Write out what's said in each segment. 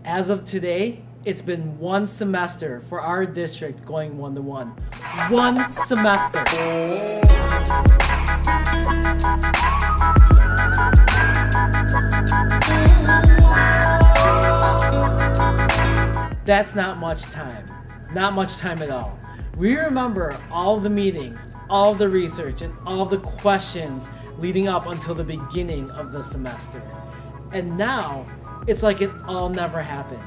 As of today, it's been one semester for our district going one-to-one. One semester. That's not much time. Not much time at all. We remember all the meetings, all the research, and all the questions leading up until the beginning of the semester. And now, it's like it all never happened.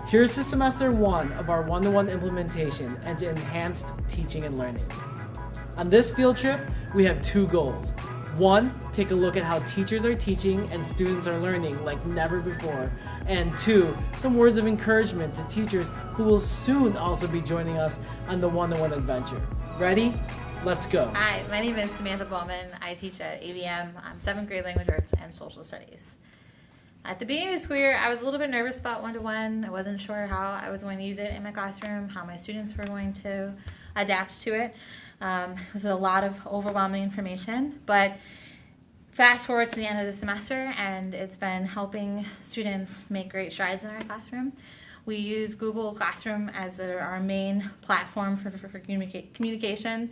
Here's to semester 1 of our one-to-one implementation and to enhanced teaching and learning. On this field trip, we have 2 goals. 1, take a look at how teachers are teaching and students are learning like never before. And 2, some words of encouragement to teachers who will soon also be joining us on the one-to-one adventure. Ready? Let's go. Hi, my name is Samantha Bowman. I teach at ABM, 7th grade language arts and social studies. At the beginning of the school year, I was a little bit nervous about one-to-one. I wasn't sure how I was going to use it in my classroom, how my students were going to adapt to it. It was a lot of overwhelming information, but fast forward to the end of the semester, and it's been helping students make great strides in our classroom. We use Google Classroom as our main platform for communication.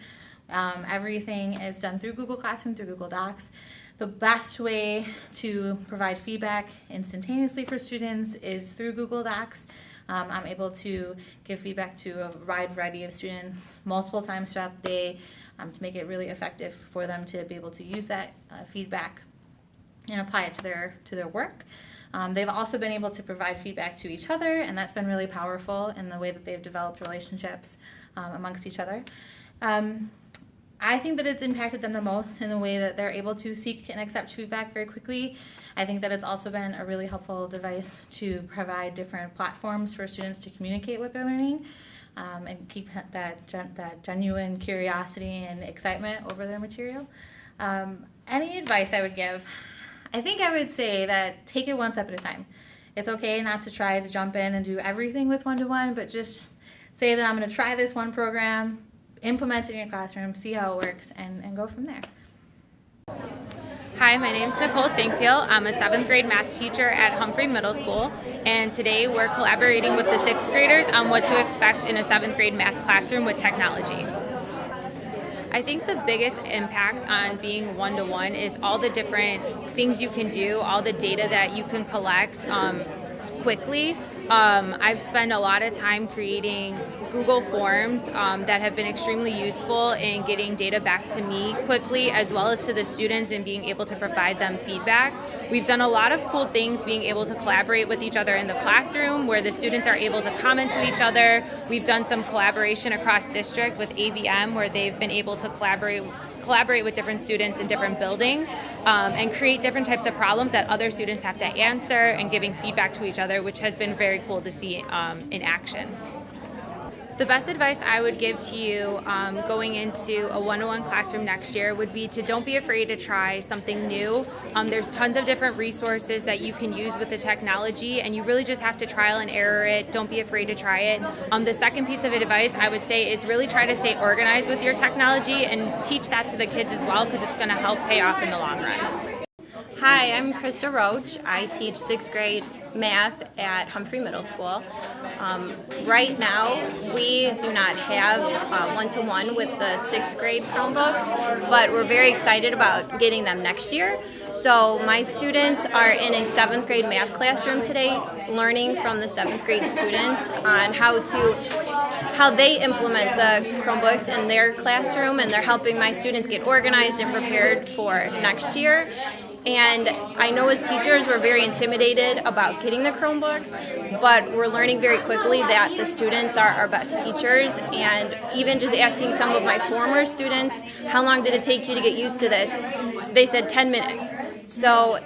Everything is done through Google Classroom, through Google Docs. The best way to provide feedback instantaneously for students is through Google Docs. I'm able to give feedback to a wide variety of students multiple times throughout the day to make it really effective for them to be able to use that feedback and apply it to their work. They've also been able to provide feedback to each other, and that's been really powerful in the way that they've developed relationships amongst each other. I think that it's impacted them the most in the way that they're able to seek and accept feedback very quickly. I think that it's also been a really helpful device to provide different platforms for students to communicate what they're learning and keep that genuine curiosity and excitement over their material. Any advice I would give? I think I would say that take it one step at a time. It's okay not to try to jump in and do everything with one-to-one, but just say that I'm going to try this one program, implement it in your classroom, see how it works, and go from there. Hi, my name is Nicole Sankyo. I'm a 7th grade math teacher at Humphrey Middle School, and today we're collaborating with the 6th graders on what to expect in a 7th grade math classroom with technology. I think the biggest impact on being one-to-one is all the different things you can do, all the data that you can collect quickly. I've spent a lot of time creating Google Forms that have been extremely useful in getting data back to me quickly, as well as to the students, and being able to provide them feedback. We've done a lot of cool things being able to collaborate with each other in the classroom, where the students are able to comment to each other. We've done some collaboration across district with AVM, where they've been able to collaborate with different students in different buildings and create different types of problems that other students have to answer, and giving feedback to each other, which has been very cool to see in action. The best advice I would give to you going into a one-to-one classroom next year would be to don't be afraid to try something new. There's tons of different resources that you can use with the technology, and you really just have to trial and error it. Don't be afraid to try it. The second piece of advice I would say is really try to stay organized with your technology and teach that to the kids as well, because it's going to help pay off in the long run. Hi, I'm Krista Roach. I teach 6th grade math at Humphrey Middle School. Right now, we do not have one-to-one with the 6th grade Chromebooks, but we're very excited about getting them next year. So my students are in a 7th grade math classroom today, learning from the 7th grade students on how they implement the Chromebooks in their classroom, and they're helping my students get organized and prepared for next year. And I know as teachers we're very intimidated about getting the Chromebooks, but we're learning very quickly that the students are our best teachers. And even just asking some of my former students, how long did it take you to get used to this? They said 10 minutes. So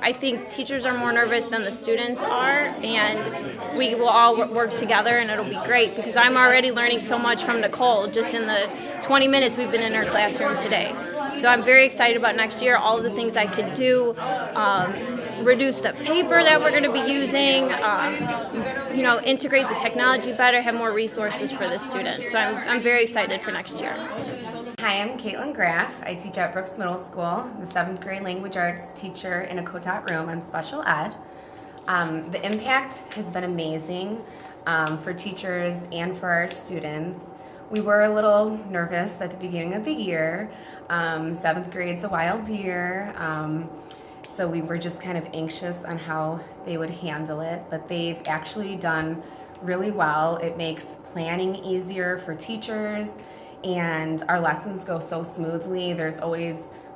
I think teachers are more nervous than the students are, and we will all work together, and it'll be great, because I'm already learning so much from Nicole just in the 20 minutes we've been in her classroom today. So I'm very excited about next year, all of the things I could do, reduce the paper that we're going to be using, integrate the technology better, have more resources for the students. So I'm very excited for next year. Hi, I'm Caitlin Graff. I teach at Brooks Middle School. I'm a 7th grade language arts teacher in a co-taught room. I'm special ed. The impact has been amazing for teachers and for our students. We were a little nervous at the beginning of the year. 7th grade's a wild year, so we were just kind of anxious on how they would handle it, but they've actually done really well. It makes planning easier for teachers, and our lessons go so smoothly.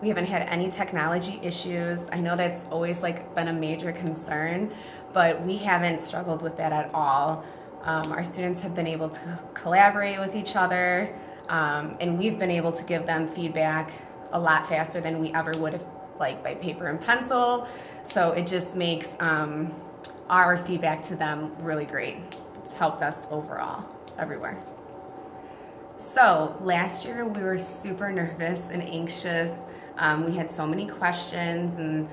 We haven't had any technology issues. I know that's always been a major concern, but we haven't struggled with that at all. Our students have been able to collaborate with each other, and we've been able to give them feedback a lot faster than we ever would have, by paper and pencil. So it just makes our feedback to them really great. It's helped us overall, everywhere. So last year we were super nervous and anxious. We had so many questions, and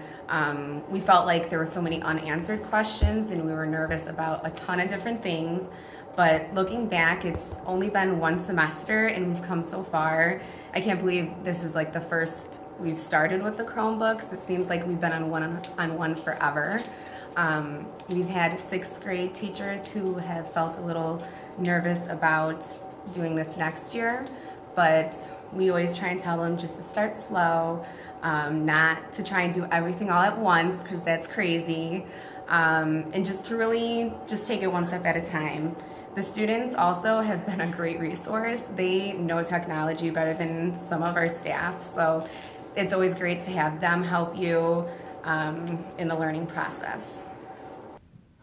we felt like there were so many unanswered questions, and we were nervous about a ton of different things. But looking back, it's only been one semester and we've come so far. I can't believe this is the first we've started with the Chromebooks. It seems like we've been on one forever. We've had 6th grade teachers who have felt a little nervous about doing this next year, but we always try and tell them just to start slow, not to try and do everything all at once, because that's crazy, and just to really just take it one step at a time. The students also have been a great resource. They know technology better than some of our staff, so it's always great to have them help you in the learning process.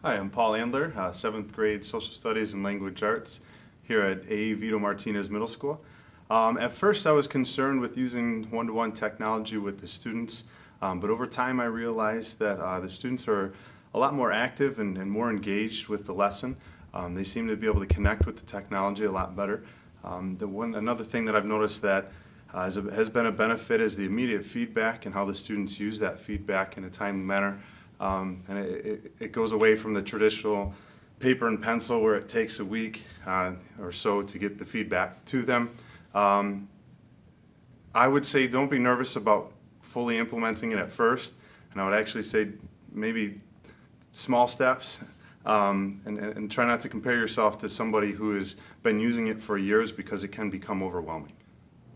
Hi, I'm Paul Andler, 7th grade Social Studies and Language Arts here at A. Vito Martinez Middle School. At first I was concerned with using one-to-one technology with the students, but over time I realized that the students are a lot more active and more engaged with the lesson. They seem to be able to connect with the technology a lot better. Another thing that I've noticed that has been a benefit is the immediate feedback and how the students use that feedback in a timely manner. And it goes away from the traditional paper and pencil where it takes a week or so to get the feedback to them. I would say don't be nervous about fully implementing it at first, and I would actually say maybe small steps, and try not to compare yourself to somebody who has been using it for years, because it can become overwhelming.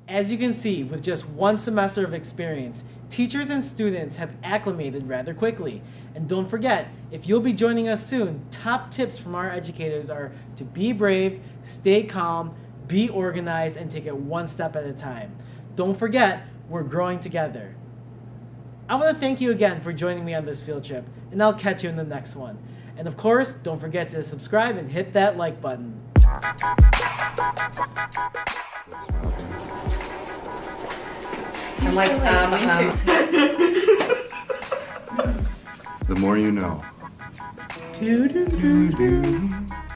As you can see, with just one semester of experience, teachers and students have acclimated rather quickly. And don't forget, if you'll be joining us soon, top tips from our educators are to be brave, stay calm, be organized, and take it one step at a time. Don't forget, we're growing together. I want to thank you again for joining me on this field trip, and I'll catch you in the next one. And of course, don't forget to subscribe and hit that like button. I'm like, The more you know. Doo-doo-doo-doo.